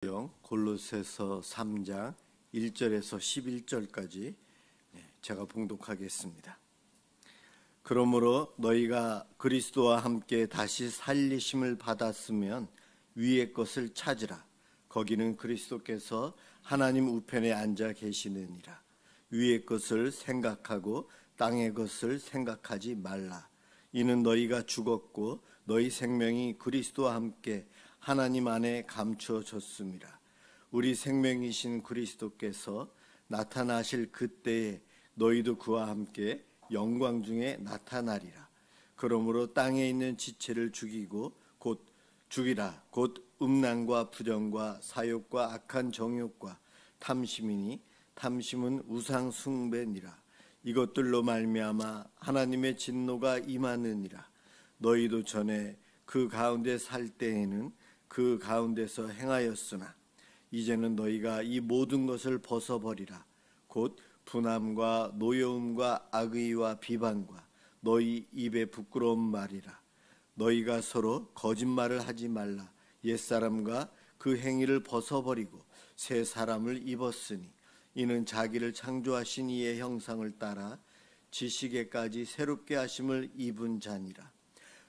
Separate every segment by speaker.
Speaker 1: 골로새서 3장 1절에서 11절까지 제가 봉독하겠습니다. 그러므로 너희가 그리스도와 함께 다시 살리심을 받았으면 위의 것을 찾으라. 거기는 그리스도께서 하나님 우편에 앉아 계시느니라. 위의 것을 생각하고 땅의 것을 생각하지 말라. 이는 너희가 죽었고 너희 생명이 그리스도와 함께 하나님 안에 감추어졌습니다. 우리 생명이신 그리스도께서 나타나실 그때에 너희도 그와 함께 영광 중에 나타나리라. 그러므로 땅에 있는 지체를 죽이라. 곧 음란과 부정과 사욕과 악한 정욕과 탐심이니 탐심은 우상 숭배니라. 이것들로 말미암아 하나님의 진노가 임하느니라. 너희도 전에 그 가운데 살 때에는 그 가운데서 행하였으나 이제는 너희가 이 모든 것을 벗어버리라. 곧 분함과 노여움과 악의와 비방과 너희 입의 부끄러운 말이라. 너희가 서로 거짓말을 하지 말라. 옛사람과 그 행위를 벗어버리고 새 사람을 입었으니 이는 자기를 창조하신 이의 형상을 따라 지식에까지 새롭게 하심을 입은 자니라.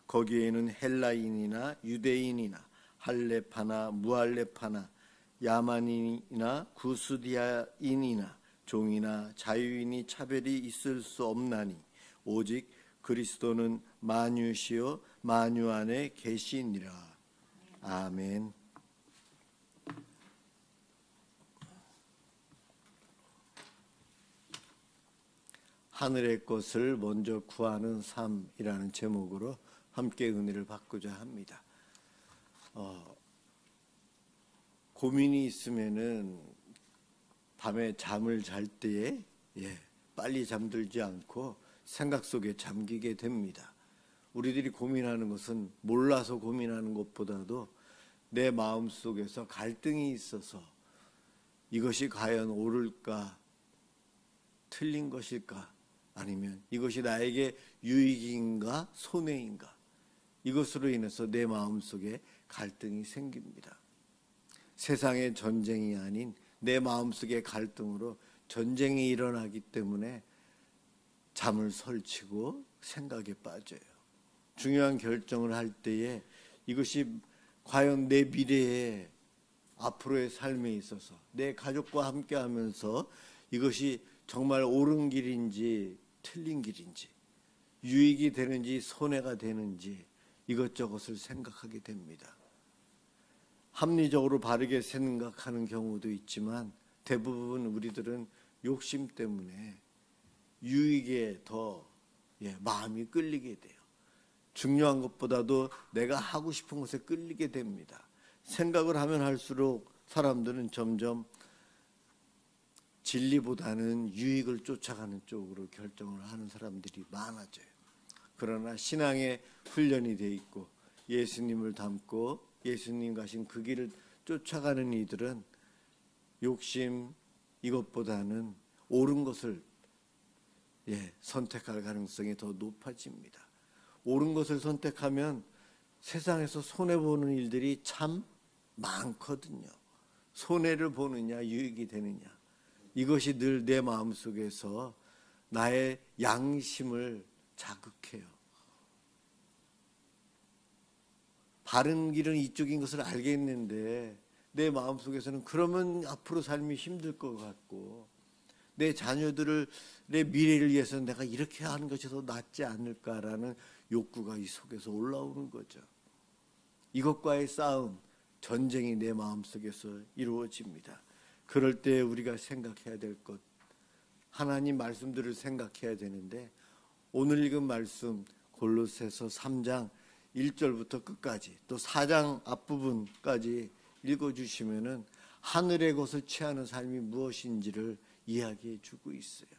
Speaker 1: 거기에는 헬라인이나 유대인이나 할레파나 무할레파나 야만인이나 구스디아인이나 종이나 자유인이 차별이 있을 수 없나니 오직 그리스도는 만유시요 만유 안에 계시니라. 아멘. 하늘의 것을 먼저 구하는 삶이라는 제목으로 함께 은혜를 받고자 합니다. 고민이 있으면은 밤에 잠을 잘 때에 빨리 잠들지 않고 생각 속에 잠기게 됩니다. 우리들이 고민하는 것은 몰라서 고민하는 것보다도 내 마음 속에서 갈등이 있어서 이것이 과연 옳을까 틀린 것일까 아니면 이것이 나에게 유익인가 손해인가 이것으로 인해서 내 마음 속에 갈등이 생깁니다. 세상의 전쟁이 아닌 내 마음속의 갈등으로 전쟁이 일어나기 때문에 잠을 설치고 생각에 빠져요. 중요한 결정을 할 때에 이것이 과연 내 미래에 앞으로의 삶에 있어서 내 가족과 함께 하면서 이것이 정말 옳은 길인지 틀린 길인지 유익이 되는지 손해가 되는지 이것저것을 생각하게 됩니다. 합리적으로 바르게 생각하는 경우도 있지만 대부분 우리들은 욕심 때문에 유익에 더 마음이 끌리게 돼요. 중요한 것보다도 내가 하고 싶은 것에 끌리게 됩니다. 생각을 하면 할수록 사람들은 점점 진리보다는 유익을 쫓아가는 쪽으로 결정을 하는 사람들이 많아져요. 그러나 신앙의 훈련이 돼 있고 예수님을 닮고 예수님 가신 그 길을 쫓아가는 이들은 욕심 이것보다는 옳은 것을 선택할 가능성이 더 높아집니다. 옳은 것을 선택하면 세상에서 손해보는 일들이 참 많거든요. 손해를 보느냐 유익이 되느냐 이것이 늘 내 마음속에서 나의 양심을 자극해요. 바른 길은 이쪽인 것을 알겠는데 내 마음속에서는 그러면 앞으로 삶이 힘들 것 같고 내 자녀들의 미래를 위해서 내가 이렇게 하는 것이 더 낫지 않을까라는 욕구가 이 속에서 올라오는 거죠. 이것과의 싸움, 전쟁이 내 마음속에서 이루어집니다. 그럴 때 우리가 생각해야 될 것, 하나님 말씀들을 생각해야 되는데 오늘 읽은 말씀 골로새서 3장 1절부터 끝까지 또 4장 앞부분까지 읽어주시면은 하늘의 것을 취하는 삶이 무엇인지를 이야기해 주고 있어요.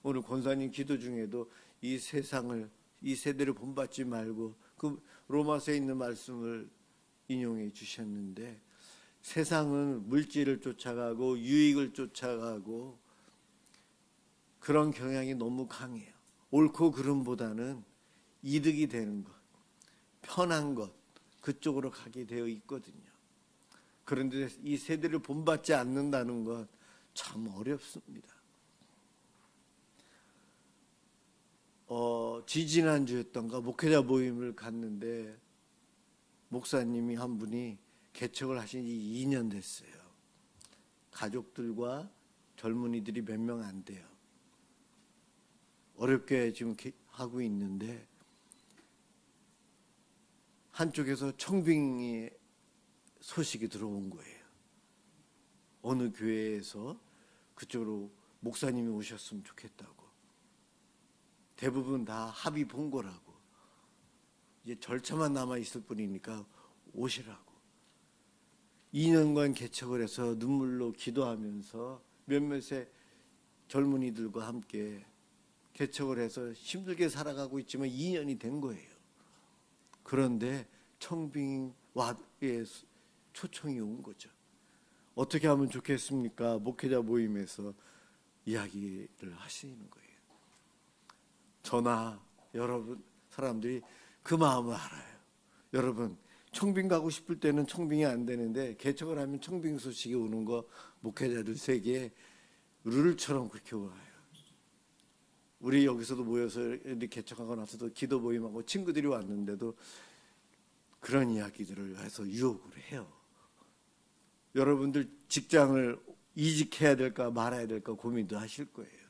Speaker 1: 오늘 권사님 기도 중에도 이 세상을 이 세대를 본받지 말고 그 로마서에 있는 말씀을 인용해 주셨는데 세상은 물질을 쫓아가고 유익을 쫓아가고 그런 경향이 너무 강해요. 옳고 그름보다는 이득이 되는 것, 편한 것 그쪽으로 가게 되어 있거든요. 그런데 이 세대를 본받지 않는다는 것 참 어렵습니다. 지지난주였던가 목회자 모임을 갔는데 목사님이 한 분이 개척을 하신 지 2년 됐어요. 가족들과 젊은이들이 몇 명 안 돼요. 어렵게 지금 하고 있는데 한쪽에서 청빙의 소식이 들어온 거예요. 어느 교회에서 그쪽으로 목사님이 오셨으면 좋겠다고. 대부분 다 합의 본 거라고. 이제 절차만 남아 있을 뿐이니까 오시라고. 2년간 개척을 해서 눈물로 기도하면서 몇몇의 젊은이들과 함께 개척을 해서 힘들게 살아가고 있지만 2년이 된 거예요. 그런데 청빙의 초청이 온 거죠. 어떻게 하면 좋겠습니까? 목회자 모임에서 이야기를 하시는 거예요. 저나 여러분 사람들이 그 마음을 알아요. 여러분 청빙 가고 싶을 때는 청빙이 안 되는데 개척을 하면 청빙 소식이 오는 거 목회자들 세계에 룰처럼 그렇게 와요. 우리 여기서도 모여서 이렇게 개척하고 나서도 기도 모임하고 친구들이 왔는데도 그런 이야기들을 해서 유혹을 해요. 여러분들 직장을 이직해야 될까 말아야 될까 고민도 하실 거예요.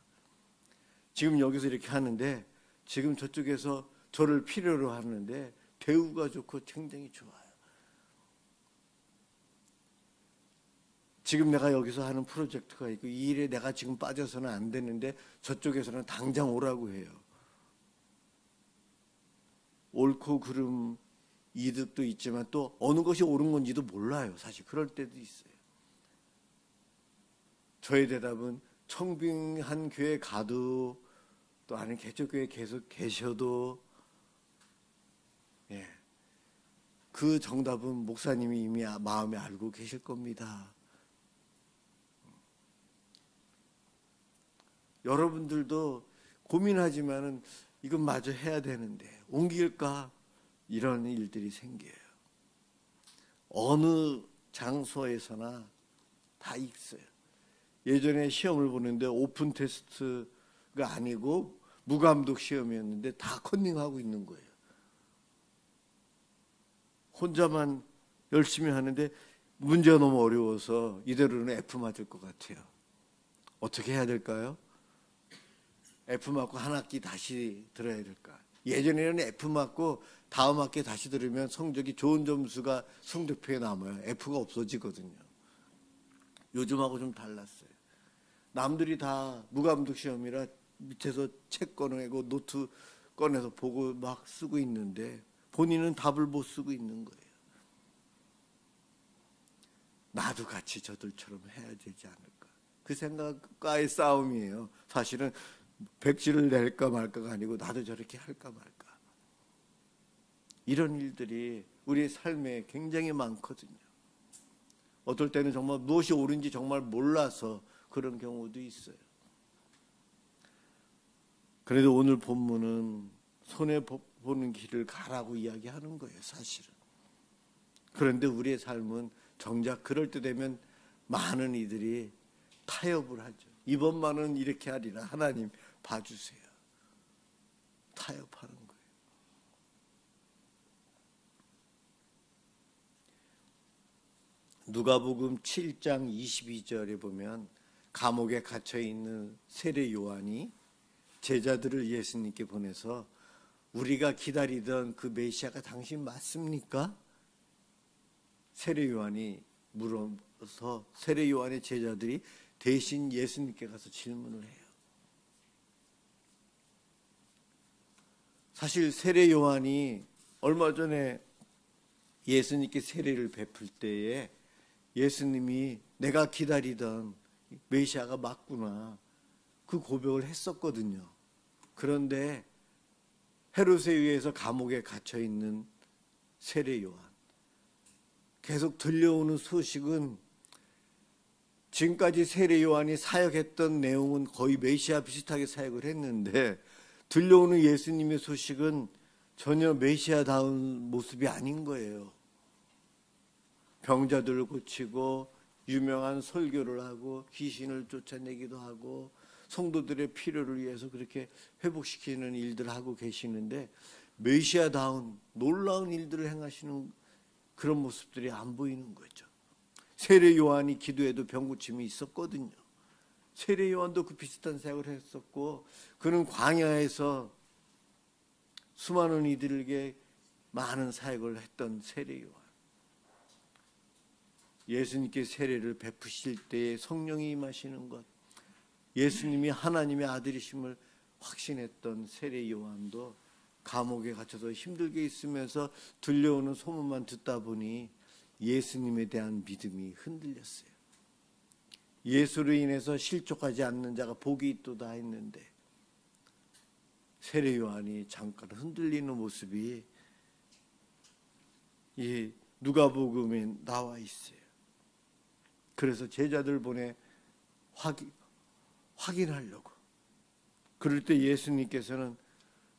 Speaker 1: 지금 여기서 이렇게 하는데 지금 저쪽에서 저를 필요로 하는데 대우가 좋고 굉장히 좋아요. 지금 내가 여기서 하는 프로젝트가 있고 이 일에 내가 지금 빠져서는 안 되는데 저쪽에서는 당장 오라고 해요. 옳고 그름 이득도 있지만 또 어느 것이 옳은 건지도 몰라요. 사실 그럴 때도 있어요. 저의 대답은 청빙한 교회 가도 또 아닌 개척교회 계속 계셔도 그 정답은 목사님이 이미 마음에 알고 계실 겁니다. 여러분들도 고민하지만은 이건 마저 해야 되는데 옮길까? 이런 일들이 생겨요. 어느 장소에서나 다 있어요. 예전에 시험을 보는데 오픈 테스트가 아니고 무감독 시험이었는데 다 컨닝하고 있는 거예요. 혼자만 열심히 하는데 문제가 너무 어려워서 이대로는 F 맞을 것 같아요. 어떻게 해야 될까요? F 맞고 한 학기 다시 들어야 될까? 예전에는 F 맞고 다음 학기에 다시 들으면 성적이 좋은 점수가 성적표에 남아요. F가 없어지거든요. 요즘하고 좀 달랐어요. 남들이 다 무감독 시험이라 밑에서 책 꺼내고 노트 꺼내서 보고 막 쓰고 있는데 본인은 답을 못 쓰고 있는 거예요. 나도 같이 저들처럼 해야 되지 않을까. 그 생각과의 싸움이에요. 사실은 백지를 낼까 말까가 아니고 나도 저렇게 할까 말까. 이런 일들이 우리의 삶에 굉장히 많거든요. 어떨 때는 정말 무엇이 옳은지 정말 몰라서 그런 경우도 있어요. 그래도 오늘 본문은 손해보는 길을 가라고 이야기하는 거예요, 사실은. 그런데 우리의 삶은 정작 그럴 때 되면 많은 이들이 타협을 하죠. 이번만은 이렇게 하리라. 하나님 봐주세요. 타협하는 거예요. 누가복음 7장 22절에 보면 감옥에 갇혀있는 세례 요한이 제자들을 예수님께 보내서 우리가 기다리던 그 메시아가 당신 맞습니까? 세례 요한이 물어서 세례 요한의 제자들이 대신 예수님께 가서 질문을 해요. 사실 세례 요한이 얼마 전에 예수님께 세례를 베풀 때에 예수님이 내가 기다리던 메시아가 맞구나 그 고백을 했었거든요. 그런데 헤롯에 의해서 감옥에 갇혀 있는 세례 요한, 계속 들려오는 소식은 지금까지 세례 요한이 사역했던 내용은 거의 메시아 비슷하게 사역을 했는데 들려오는 예수님의 소식은 전혀 메시아다운 모습이 아닌 거예요. 병자들을 고치고 유명한 설교를 하고 귀신을 쫓아내기도 하고 성도들의 필요를 위해서 그렇게 회복시키는 일들을 하고 계시는데 메시아다운 놀라운 일들을 행하시는 그런 모습들이 안 보이는 거죠. 세례 요한이 기도해도 병 고침이 있었거든요. 세례 요한도 그 비슷한 사역을 했었고 그는 광야에서 수많은 이들에게 많은 사역을 했던 세례 요한. 예수님께 세례를 베푸실 때에 성령이 임하시는 것, 예수님이 하나님의 아들이심을 확신했던 세례 요한도 감옥에 갇혀서 힘들게 있으면서 들려오는 소문만 듣다 보니 예수님에 대한 믿음이 흔들렸어요. 예수로 인해서 실족하지 않는 자가 복이 있도다 했는데 세례 요한이 잠깐 흔들리는 모습이 이 누가복음에 나와 있어요. 그래서 제자들 보내 확인하려고. 그럴 때 예수님께서는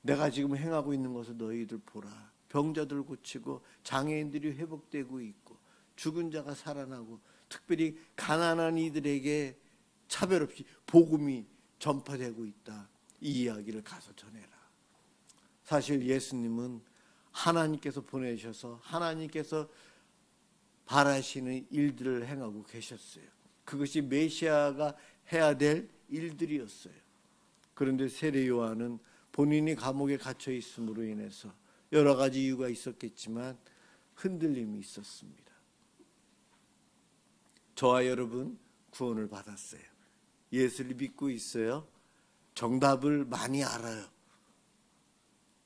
Speaker 1: 내가 지금 행하고 있는 것을 너희들 보라. 병자들 고치고 장애인들이 회복되고 있고 죽은 자가 살아나고 특별히 가난한 이들에게 차별 없이 복음이 전파되고 있다. 이 이야기를 가서 전해라. 사실 예수님은 하나님께서 보내셔서 하나님께서 바라시는 일들을 행하고 계셨어요. 그것이 메시아가 해야 될 일들이었어요. 그런데 세례 요한은 본인이 감옥에 갇혀 있음으로 인해서 여러 가지 이유가 있었겠지만 흔들림이 있었습니다. 저와 여러분 구원을 받았어요. 예수를 믿고 있어요. 정답을 많이 알아요.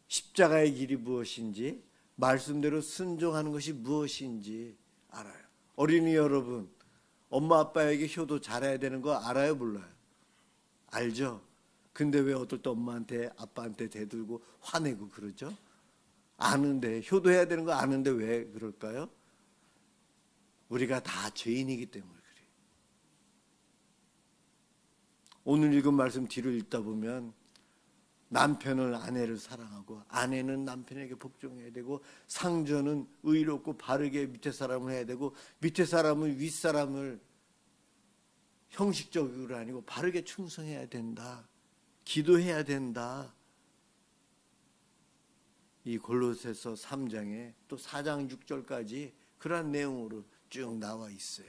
Speaker 1: 십자가의 길이 무엇인지, 말씀대로 순종하는 것이 무엇인지 알아요. 어린이 여러분, 엄마 아빠에게 효도 잘해야 되는 거 알아요, 몰라요? 알죠? 근데 왜 어떨 때 엄마한테 아빠한테 대들고 화내고 그러죠? 아는데, 효도해야 되는 거 아는데 왜 그럴까요? 우리가 다 죄인이기 때문에 그래요. 오늘 읽은 말씀 뒤로 읽다 보면 남편은 아내를 사랑하고 아내는 남편에게 복종해야 되고 상전은 의롭고 바르게 밑에 사람을 해야 되고 밑에 사람은 윗사람을 형식적으로 아니고 바르게 충성해야 된다. 기도해야 된다. 이 골로새서 3장에 또 4장 6절까지 그러한 내용으로 쭉 나와 있어요.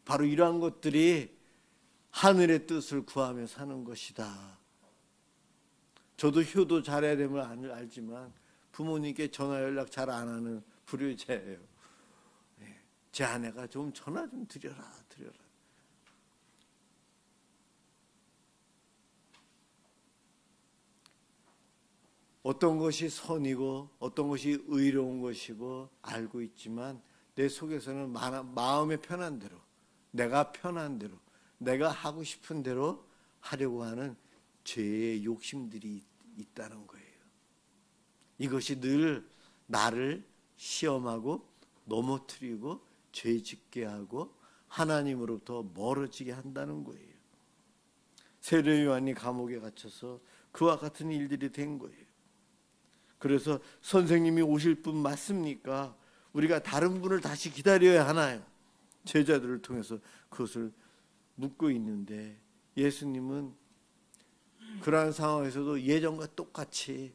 Speaker 1: 바로 이러한 것들이 하늘의 뜻을 구하며 사는 것이다. 저도 효도 잘해야 됨을 알지만 부모님께 전화 연락 잘 안 하는 불효자예요. 제 아내가 좀 전화 좀 드려라. 어떤 것이 선이고 어떤 것이 의로운 것이고 알고 있지만 내 속에서는 마음의 편한 대로, 내가 편한 대로, 내가 하고 싶은 대로 하려고 하는 죄의 욕심들이 있다는 거예요. 이것이 늘 나를 시험하고 넘어뜨리고 죄 짓게 하고 하나님으로부터 멀어지게 한다는 거예요. 세례 요한이 감옥에 갇혀서 그와 같은 일들이 된 거예요. 그래서 선생님이 오실 분 맞습니까? 우리가 다른 분을 다시 기다려야 하나요? 제자들을 통해서 그것을 묻고 있는데 예수님은 그러한 상황에서도 예전과 똑같이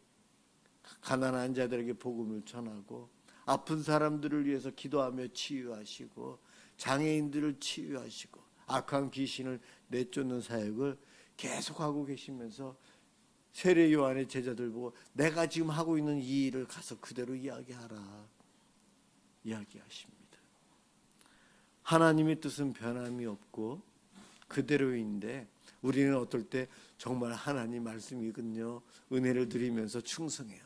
Speaker 1: 가난한 자들에게 복음을 전하고 아픈 사람들을 위해서 기도하며 치유하시고 장애인들을 치유하시고 악한 귀신을 내쫓는 사역을 계속하고 계시면서 세례 요한의 제자들 보고 내가 지금 하고 있는 이 일을 가서 그대로 이야기하라 이야기하십니다. 하나님의 뜻은 변함이 없고 그대로인데 우리는 어떨 때 정말 하나님 말씀이군요. 은혜를 드리면서 충성해요.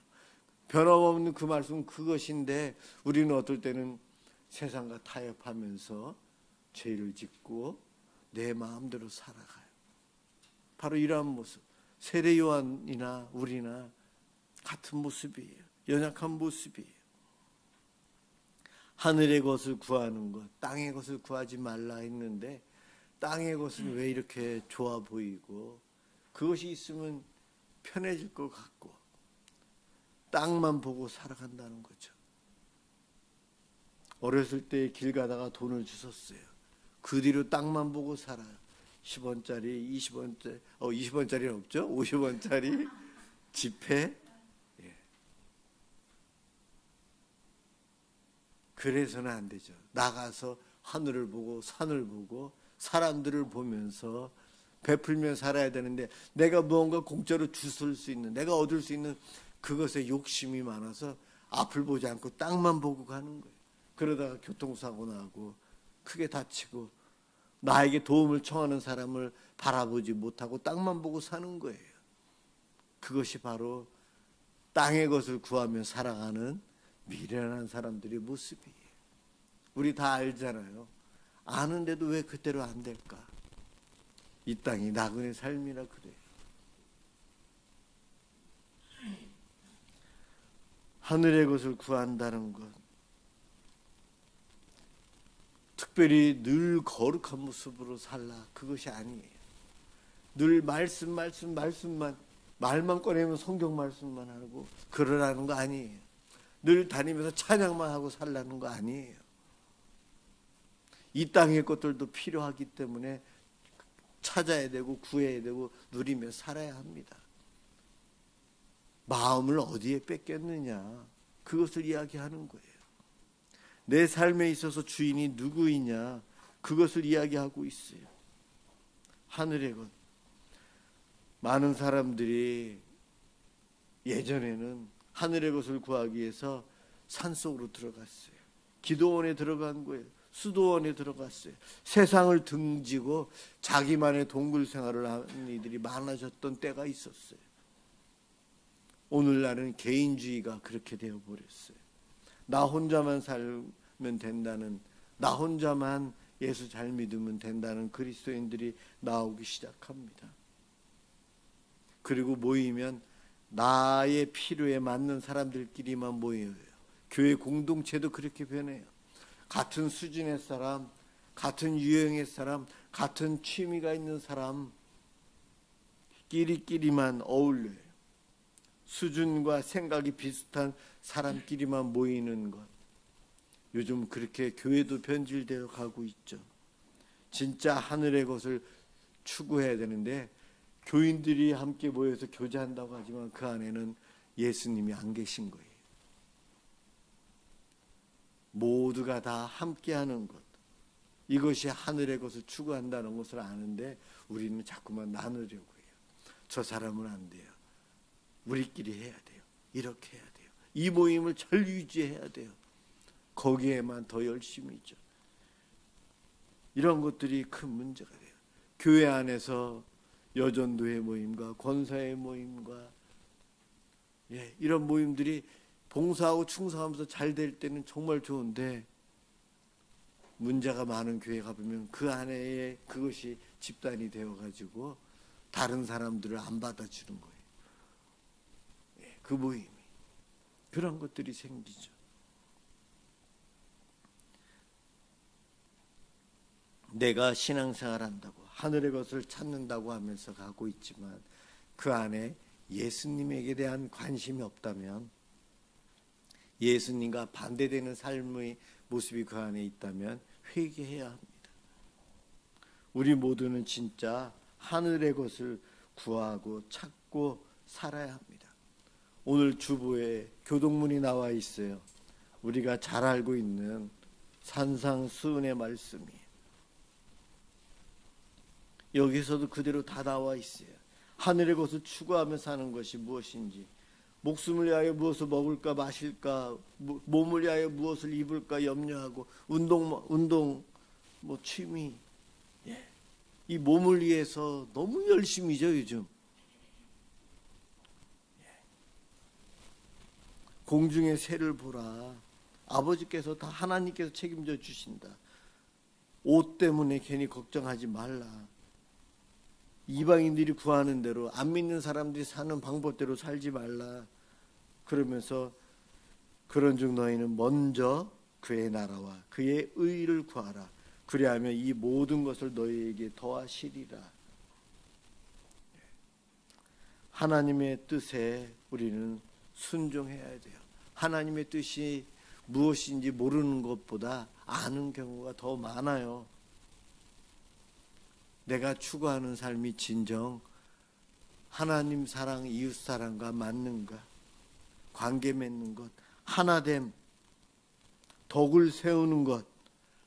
Speaker 1: 변함없는 그 말씀은 그것인데 우리는 어떨 때는 세상과 타협하면서 죄를 짓고 내 마음대로 살아가요. 바로 이러한 모습. 세례 요한이나 우리나 같은 모습이에요. 연약한 모습이에요. 하늘의 것을 구하는 것, 땅의 것을 구하지 말라 했는데 땅의 것은 왜 이렇게 좋아 보이고 그것이 있으면 편해질 것 같고 땅만 보고 살아간다는 거죠. 어렸을 때 길 가다가 돈을 주셨어요. 그 뒤로 땅만 보고 살아요. 10원짜리, 20원짜리, 20원짜리는 없죠? 50원짜리 지폐. 예. 그래서는 안 되죠. 나가서 하늘을 보고 산을 보고 사람들을 보면서 베풀며 살아야 되는데, 내가 무언가 공짜로 주술 수 있는, 내가 얻을 수 있는 그것에 욕심이 많아서 앞을 보지 않고 땅만 보고 가는 거예요. 그러다가 교통사고 나고 크게 다치고 나에게 도움을 청하는 사람을 바라보지 못하고 땅만 보고 사는 거예요. 그것이 바로 땅의 것을 구하며 살아가는 미련한 사람들의 모습이에요. 우리 다 알잖아요. 아는데도 왜 그대로 안 될까? 이 땅이 나그네 삶이라 그래요. 하늘의 것을 구한다는 것, 특별히 늘 거룩한 모습으로 살라, 그것이 아니에요. 늘 말씀만, 말만 꺼내면 성경 말씀만 하고 그러라는 거 아니에요. 늘 다니면서 찬양만 하고 살라는 거 아니에요. 이 땅의 것들도 필요하기 때문에 찾아야 되고 구해야 되고 누리며 살아야 합니다. 마음을 어디에 뺏겼느냐, 그것을 이야기하는 거예요. 내 삶에 있어서 주인이 누구이냐, 그것을 이야기하고 있어요. 하늘의 것. 많은 사람들이 예전에는 하늘의 것을 구하기 위해서 산속으로 들어갔어요. 기도원에 들어간 거예요. 수도원에 들어갔어요. 세상을 등지고 자기만의 동굴 생활을 하는 이들이 많아졌던 때가 있었어요. 오늘날은 개인주의가 그렇게 되어버렸어요. 나 혼자만 살면 된다는, 나 혼자만 예수 잘 믿으면 된다는 그리스도인들이 나오기 시작합니다. 그리고 모이면 나의 필요에 맞는 사람들끼리만 모여요. 교회 공동체도 그렇게 변해요. 같은 수준의 사람, 같은 유형의 사람, 같은 취미가 있는 사람 끼리끼리만 어울려요. 수준과 생각이 비슷한 사람끼리만 모이는 것. 요즘 그렇게 교회도 변질되어 가고 있죠. 진짜 하늘의 것을 추구해야 되는데 교인들이 함께 모여서 교제한다고 하지만 그 안에는 예수님이 안 계신 거예요. 모두가 다 함께하는 것, 이것이 하늘의 것을 추구한다는 것을 아는데 우리는 자꾸만 나누려고 해요. 저 사람은 안 돼요. 우리끼리 해야 돼요. 이렇게 해야 돼요. 이 모임을 잘 유지해야 돼요. 거기에만 더 열심히죠. 이런 것들이 큰 문제가 돼요. 교회 안에서 여전도의 모임과 권사의 모임과 이런 모임들이 봉사하고 충성하면서 잘 될 때는 정말 좋은데, 문제가 많은 교회 가보면 그 안에 그것이 집단이 되어가지고 다른 사람들을 안 받아주는 거예요. 그 모임이. 그런 것들이 생기죠. 내가 신앙생활 한다고 하늘의 것을 찾는다고 하면서 가고 있지만 그 안에 예수님에게 대한 관심이 없다면, 예수님과 반대되는 삶의 모습이 그 안에 있다면 회개해야 합니다. 우리 모두는 진짜 하늘의 것을 구하고 찾고 살아야 합니다. 오늘 주보에 교동문이 나와 있어요. 우리가 잘 알고 있는 산상수훈의 말씀이에요. 여기서도 그대로 다 나와 있어요. 하늘의 것을 추구하며 사는 것이 무엇인지, 목숨을 위하여 무엇을 먹을까 마실까, 몸을 위하여 무엇을 입을까 염려하고, 운동 취미, 이 몸을 위해서 너무 열심이죠 요즘. 공중의 새를 보라. 아버지께서 다 하나님께서 책임져 주신다. 옷 때문에 괜히 걱정하지 말라. 이방인들이 구하는 대로, 안 믿는 사람들이 사는 방법대로 살지 말라. 그러면서 그런즉 너희는 먼저 그의 나라와 그의 의를 구하라. 그리하면 이 모든 것을 너희에게 더하시리라. 하나님의 뜻에 우리는 순종해야 돼요. 하나님의 뜻이 무엇인지 모르는 것보다 아는 경우가 더 많아요. 내가 추구하는 삶이 진정 하나님 사랑, 이웃 사랑과 맞는가? 관계 맺는 것, 하나됨, 덕을 세우는 것,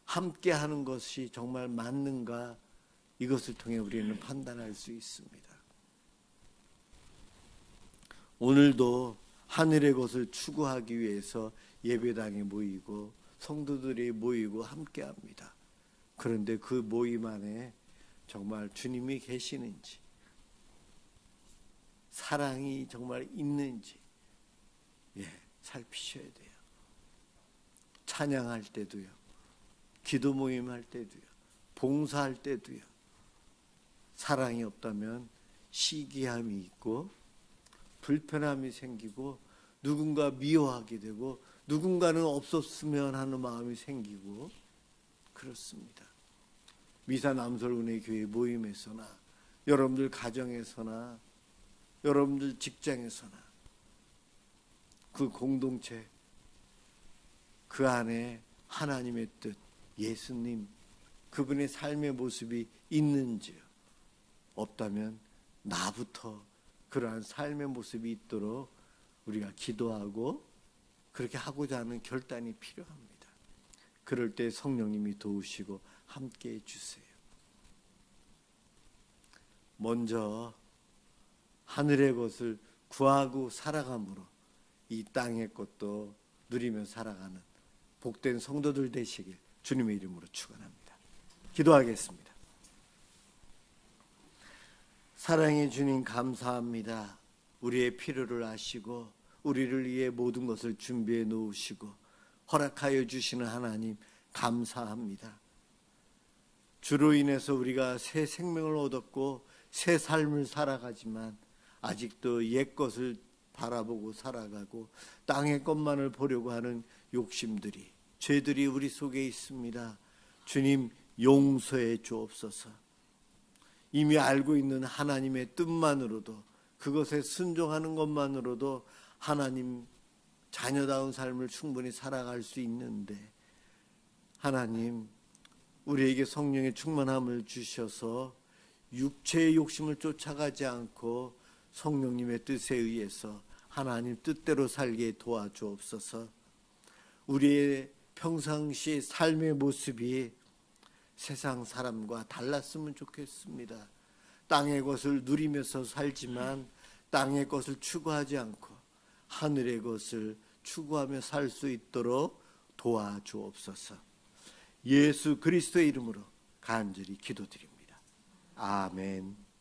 Speaker 1: 함께 하는 것이 정말 맞는가? 이것을 통해 우리는 판단할 수 있습니다. 오늘도 하늘의 것을 추구하기 위해서 예배당에 모이고 성도들이 모이고 함께 합니다. 그런데 그 모임 안에 정말 주님이 계시는지, 사랑이 정말 있는지 살피셔야 돼요. 찬양할 때도요, 기도 모임 할 때도요, 봉사할 때도요, 사랑이 없다면 시기함이 있고 불편함이 생기고 누군가 미워하게 되고 누군가는 없었으면 하는 마음이 생기고 그렇습니다. 미사 남설은혜교회 모임에서나 여러분들 가정에서나 여러분들 직장에서나 그 공동체 그 안에 하나님의 뜻, 예수님 그분의 삶의 모습이 있는지요? 없다면 나부터 그러한 삶의 모습이 있도록 우리가 기도하고 그렇게 하고자 하는 결단이 필요합니다. 그럴 때 성령님이 도우시고 함께해 주세요. 먼저 하늘의 것을 구하고 살아감으로 이 땅의 것도 누리며 살아가는 복된 성도들 되시길 주님의 이름으로 축원합니다. 기도하겠습니다. 사랑의 주님 감사합니다. 우리의 필요를 아시고 우리를 위해 모든 것을 준비해 놓으시고 허락하여 주시는 하나님 감사합니다. 주로 인해서 우리가 새 생명을 얻었고 새 삶을 살아가지만 아직도 옛 것을 바라보고 살아가고 땅의 것만을 보려고 하는 욕심들이, 죄들이 우리 속에 있습니다. 주님 용서해 주옵소서. 이미 알고 있는 하나님의 뜻만으로도, 그것에 순종하는 것만으로도 하나님 자녀다운 삶을 충분히 살아갈 수 있는데, 하나님 우리에게 성령의 충만함을 주셔서 육체의 욕심을 쫓아가지 않고 성령님의 뜻에 의해서 하나님 뜻대로 살게 도와주옵소서. 우리의 평상시 삶의 모습이 세상 사람과 달랐으면 좋겠습니다. 땅의 것을 누리면서 살지만 땅의 것을 추구하지 않고 하늘의 것을 추구하며 살 수 있도록 도와주옵소서. 예수 그리스도의 이름으로 간절히 기도드립니다. 아멘.